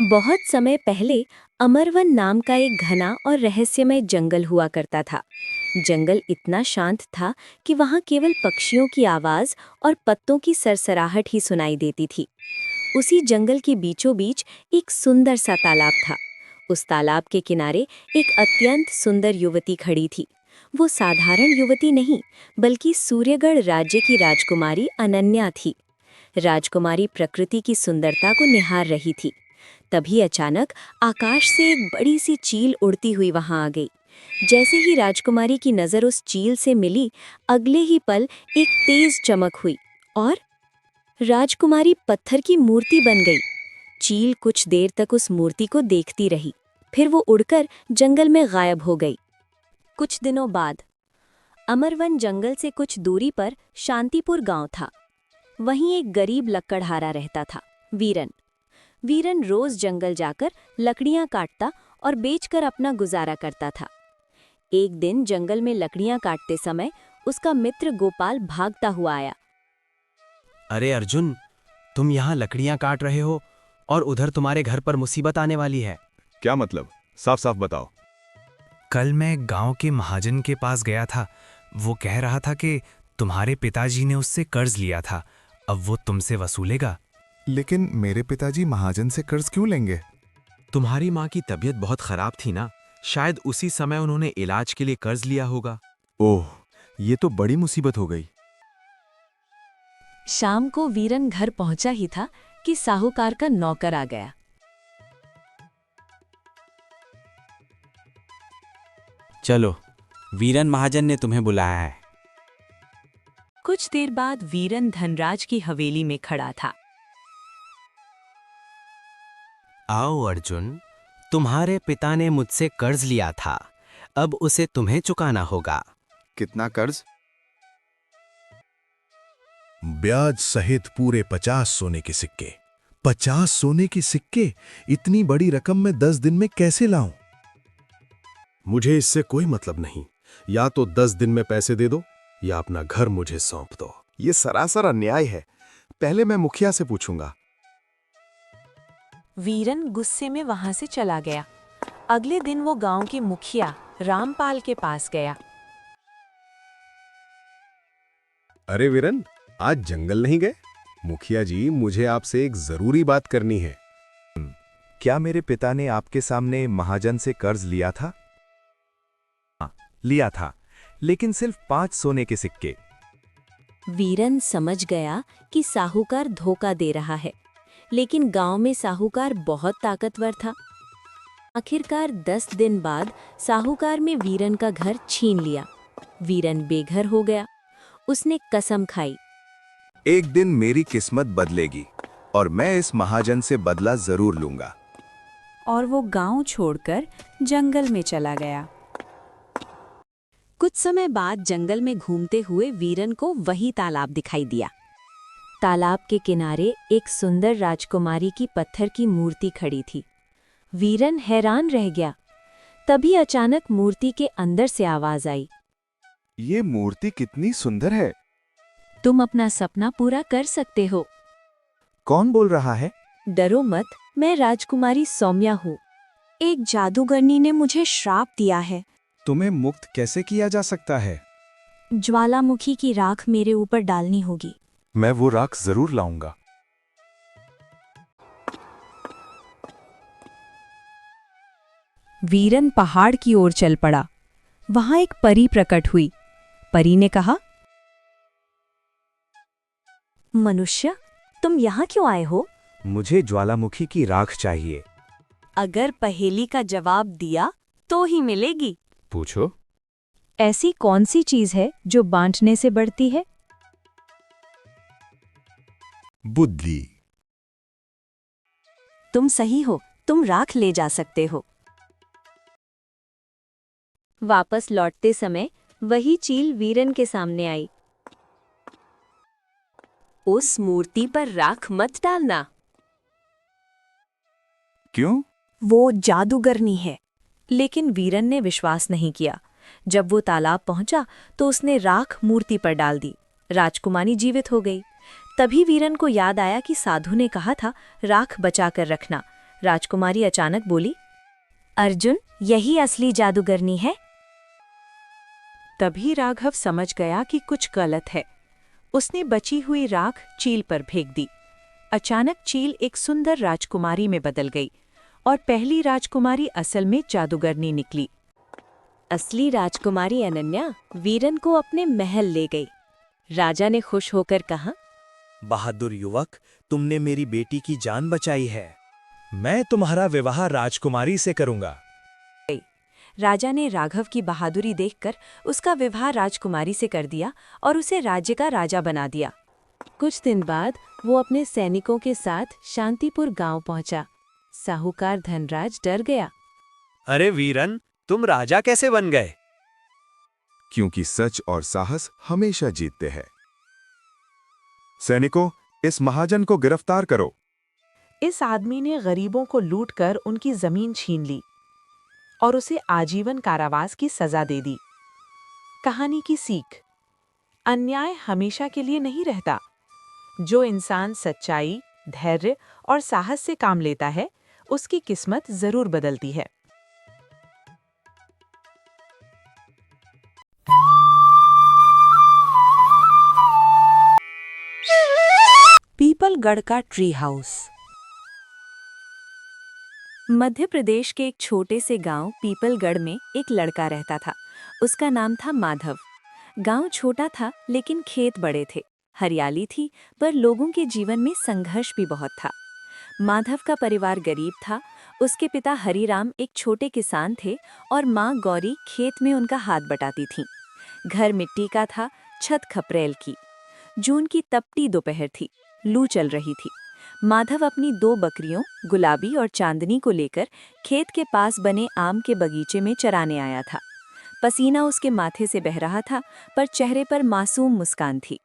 बहुत समय पहले अमरवन नाम का एक घना और रहस्यमय जंगल हुआ करता था। जंगल इतना शांत था कि वहां केवल पक्षियों की आवाज और पत्तों की सरसराहट ही सुनाई देती थी। उसी जंगल के बीचों बीच एक सुंदर सा तालाब था। उस तालाब के किनारे एक अत्यंत सुंदर युवती खड़ी थी। वो साधारण युवती नहीं, बल्कि सूर्यगढ़ राज्य की राजकुमारी अनन्या थी। राजकुमारी प्रकृति की सुंदरता को निहार रही थी। तभी अचानक आकाश से एक बड़ी सी चील उड़ती हुई वहां आ गई। जैसे ही राजकुमारी की नजर उस चील से मिली, अगले ही पल एक तेज चमक हुई और राजकुमारी पत्थर की मूर्ति बन गई। चील कुछ देर तक उस मूर्ति को देखती रही, फिर वो उड़कर जंगल में गायब हो गई। कुछ दिनों बाद अमरवन जंगल से कुछ दूरी पर शांतिपुर गांव था। वहीं एक गरीब लकड़हारा रहता था, वीरन। वीरन रोज जंगल जाकर लकड़ियां काटता और बेचकर अपना गुजारा करता था। एक दिन जंगल में लकड़ियां काटते समय उसका मित्र गोपाल भागता हुआ आया। अरे अर्जुन, तुम यहाँ लकड़ियाँ काट रहे हो और उधर तुम्हारे घर पर मुसीबत आने वाली है। क्या मतलब? साफ साफ बताओ। कल मैं गांव के महाजन के पास गया था। वो कह रहा था कि तुम्हारे पिताजी ने उससे कर्ज लिया था, अब वो तुमसे वसूलेगा। लेकिन मेरे पिताजी महाजन से कर्ज क्यों लेंगे? तुम्हारी माँ की तबीयत बहुत खराब थी ना, शायद उसी समय उन्होंने इलाज के लिए कर्ज लिया होगा। ओह, ये तो बड़ी मुसीबत हो गई। शाम को वीरन घर पहुंचा ही था कि साहूकार का नौकर आ गया। चलो, वीरन महाजन ने तुम्हें बुलाया है। कुछ देर बाद वीरन धनराज की हवेली में खड़ा था। आओ अर्जुन, तुम्हारे पिता ने मुझसे कर्ज लिया था, अब उसे तुम्हें चुकाना होगा। कितना कर्ज? ब्याज सहित पूरे 50 सोने के सिक्के। 50 सोने के सिक्के? इतनी बड़ी रकम मैं 10 दिन में कैसे लाऊं? मुझे इससे कोई मतलब नहीं। या तो 10 दिन में पैसे दे दो या अपना घर मुझे सौंप दो। ये सरासर अन्याय है। पहले मैं मुखिया से पूछूंगा। वीरन गुस्से में वहां से चला गया। अगले दिन वो गांव के मुखिया रामपाल के पास गया। अरे वीरन, आज जंगल नहीं गए? मुखिया जी, मुझे आपसे एक जरूरी बात करनी है। क्या मेरे पिता ने आपके सामने महाजन से कर्ज लिया था? हाँ, लिया था, लेकिन सिर्फ 5 सोने के सिक्के। वीरन समझ गया कि साहूकार धोखा दे रहा है, लेकिन गांव में साहूकार बहुत ताकतवर था। आखिरकार 10 दिन बाद साहूकार में वीरन का घर छीन लिया। वीरन बेघर हो गया। उसने कसम खाई, एक दिन मेरी किस्मत बदलेगी और मैं इस महाजन से बदला जरूर लूंगा। और वो गांव छोड़कर जंगल में चला गया। कुछ समय बाद जंगल में घूमते हुए वीरन को वही तालाब दिखाई दिया। तालाब के किनारे एक सुंदर राजकुमारी की पत्थर की मूर्ति खड़ी थी। वीरन हैरान रह गया। तभी अचानक मूर्ति के अंदर से आवाज आई, ये मूर्ति कितनी सुंदर है। तुम अपना सपना पूरा कर सकते हो। कौन बोल रहा है? डरो मत, मैं राजकुमारी सौम्या हूँ। एक जादूगरनी ने मुझे श्राप दिया है। तुम्हें मुक्त कैसे किया जा सकता है? ज्वालामुखी की राख मेरे ऊपर डालनी होगी। मैं वो राख जरूर लाऊंगा। वीरन पहाड़ की ओर चल पड़ा। वहां एक परी प्रकट हुई। परी ने कहा, मनुष्य, तुम यहाँ क्यों आए हो? मुझे ज्वालामुखी की राख चाहिए। अगर पहेली का जवाब दिया तो ही मिलेगी। पूछो। ऐसी कौन सी चीज है जो बांटने से बढ़ती है? बुद्धि। तुम सही हो, तुम राख ले जा सकते हो। वापस लौटते समय वही चील वीरन के सामने आई। उस मूर्ति पर राख मत डालना। क्यों? वो जादूगरनी है। लेकिन वीरन ने विश्वास नहीं किया। जब वो तालाब पहुंचा तो उसने राख मूर्ति पर डाल दी। राजकुमारी जीवित हो गई। तभी वीरन को याद आया कि साधु ने कहा था, राख बचा कर रखना। राजकुमारी अचानक बोली, अर्जुन, यही असली जादूगरनी है। तभी राघव समझ गया कि कुछ गलत है। उसने बची हुई राख चील पर फेंक दी। अचानक चील एक सुंदर राजकुमारी में बदल गई और पहली राजकुमारी असल में जादूगरनी निकली। असली राजकुमारी अनन्या वीरन को अपने महल ले गई। राजा ने खुश होकर कहा, बहादुर युवक, तुमने मेरी बेटी की जान बचाई है। मैं तुम्हारा विवाह राजकुमारी से करूंगा। राजा ने राघव की बहादुरी देखकर उसका विवाह राजकुमारी से कर दिया और उसे राज्य का राजा बना दिया। कुछ दिन बाद वो अपने सैनिकों के साथ शांतिपुर गांव पहुंचा। साहूकार धनराज डर गया। अरे वीरन, तुम राजा कैसे बन गए? क्योंकि सच और साहस हमेशा जीतते हैं। सैनिकों, इस महाजन को गिरफ्तार करो। इस आदमी ने गरीबों को लूटकर उनकी जमीन छीन ली और उसे आजीवन कारावास की सजा दे दी। कहानी की सीख: अन्याय हमेशा के लिए नहीं रहता। जो इंसान सच्चाई, धैर्य और साहस से काम लेता है, उसकी किस्मत जरूर बदलती है। पीपलगढ़ का ट्री हाउस। मध्य प्रदेश के एक छोटे से गांव पीपलगढ़ में एक लड़का रहता था। उसका नाम था माधव। गांव छोटा था लेकिन खेत बड़े थे, हरियाली थी, पर लोगों के जीवन में संघर्ष भी बहुत था। माधव का परिवार गरीब था। उसके पिता हरिराम एक छोटे किसान थे और माँ गौरी खेत में उनका हाथ बटाती थीं। घर मिट्टी का था, छत खपरेल की। जून की तपती दोपहर थी, लू चल रही थी। माधव अपनी 2 बकरियों गुलाबी और चांदनी को लेकर खेत के पास बने आम के बगीचे में चराने आया था। पसीना उसके माथे से बह रहा था, पर चेहरे पर मासूम मुस्कान थी।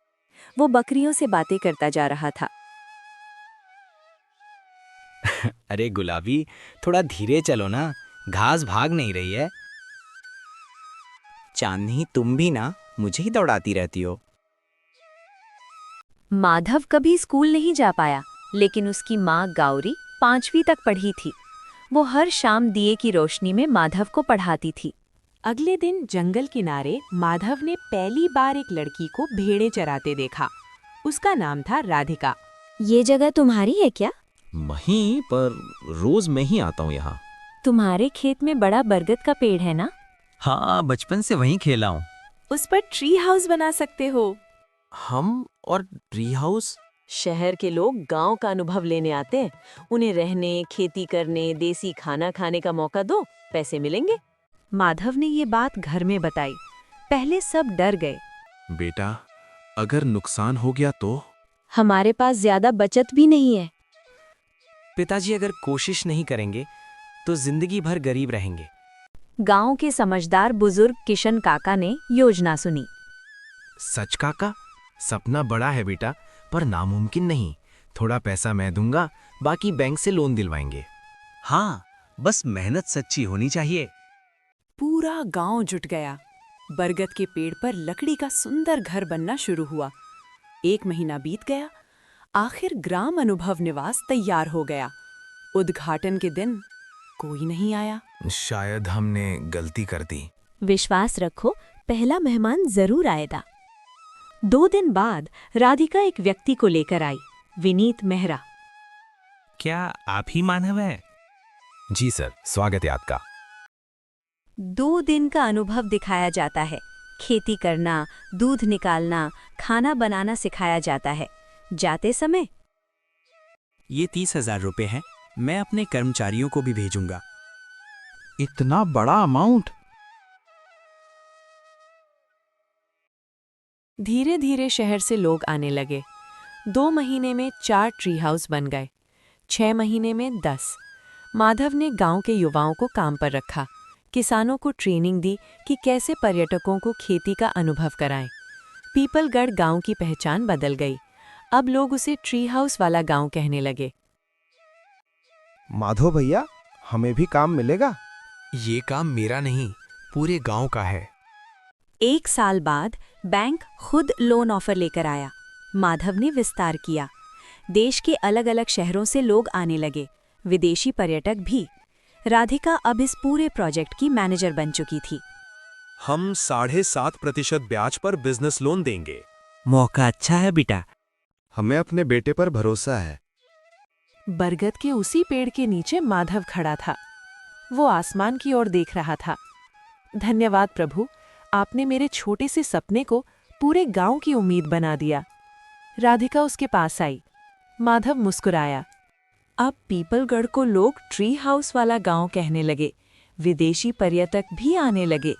वो बकरियों से बातें करता जा रहा था। अरे गुलाबी, थोड़ा धीरे चलो ना, घास भाग नहीं रही है। चांदनी, तुम भी ना मुझे ही दौड़ाती रहती हो। माधव कभी स्कूल नहीं जा पाया, लेकिन उसकी माँ गौरी 5वीं तक पढ़ी थी। वो हर शाम दिए की रोशनी में माधव को पढ़ाती थी। अगले दिन जंगल किनारे माधव ने पहली बार एक लड़की को भेड़ें चराते देखा। उसका नाम था राधिका। ये जगह तुम्हारी है क्या? वहीं पर रोज मैं ही आता हूँ यहाँ। तुम्हारे खेत में बड़ा बरगद का पेड़ है ना? हाँ, बचपन से वहीं खेला हूँ। उस पर ट्री हाउस बना सकते हो। हम और ट्री हाउस? शहर के लोग गांव का अनुभव लेने आते हैं। उन्हें रहने, खेती करने, देसी खाना खाने का मौका दो, पैसे मिलेंगे। माधव ने ये बात घर में बताई। पहले सब डर गए। बेटा, अगर नुकसान हो गया तो? हमारे पास ज्यादा बचत भी नहीं है। पिताजी अगर कोशिश नहीं करेंगे तो जिंदगी भर गरीब रहेंगे। गांव के समझदार बुजुर्ग किशन काका ने योजना सुनी। सच काका, सपना बड़ा है बेटा, पर नामुमकिन नहीं। थोड़ा पैसा मैं दूंगा, बाकी बैंक से लोन दिलवाएंगे। हाँ, बस मेहनत सच्ची होनी चाहिए। पूरा गांव जुट गया। बरगद के पेड़ पर लकड़ी का सुंदर घर बनना शुरू हुआ। 1 महीना बीत गया। आखिर ग्राम अनुभव निवास तैयार हो गया। उद्घाटन के दिन कोई नहीं आया। शायद हमने गलती कर दी। विश्वास रखो, पहला मेहमान जरूर आएगा। 2 दिन बाद राधिका एक व्यक्ति को लेकर आई, विनीत मेहरा। क्या आप ही मानव हैं? जी सर, स्वागत है आपका। 2 दिन का अनुभव दिखाया जाता है। खेती करना, दूध निकालना, खाना बनाना सिखाया जाता है। जाते समय, ये 30,000 रुपए हैं, मैं अपने कर्मचारियों को भी भेजूंगा। इतना बड़ा अमाउंट? धीरे धीरे शहर से लोग आने लगे। 2 महीने में 4 ट्री हाउस बन गए। 6 महीने में 10। माधव ने गांव के युवाओं को काम पर रखा। किसानों को ट्रेनिंग दी कि कैसे पर्यटकों को खेती का अनुभव कराएं। पीपलगढ़ गांव की पहचान बदल गई। अब लोग उसे ट्री हाउस वाला गांव कहने लगे। माधव भैया, हमें भी काम मिलेगा? ये काम मेरा नहीं, पूरे गांव का है। 1 साल बाद बैंक खुद लोन ऑफर लेकर आया। माधव ने विस्तार किया। देश के अलग अलग शहरों से लोग आने लगे। विदेशी पर्यटक भी। राधिका अब इस पूरे प्रोजेक्ट की मैनेजर बन चुकी थी। हम 7.5% ब्याज पर बिजनेस लोन देंगे। मौका अच्छा है बेटा। हमें अपने बेटे पर भरोसा है। बरगद के उसी पेड़ के नीचे माधव खड़ा था। वो आसमान की ओर देख रहा था। धन्यवाद प्रभु, आपने मेरे छोटे से सपने को पूरे गांव की उम्मीद बना दिया। राधिका उसके पास आई। माधव मुस्कुराया। अब पीपलगढ़ को लोग ट्री हाउस वाला गांव कहने लगे। विदेशी पर्यटक भी आने लगे।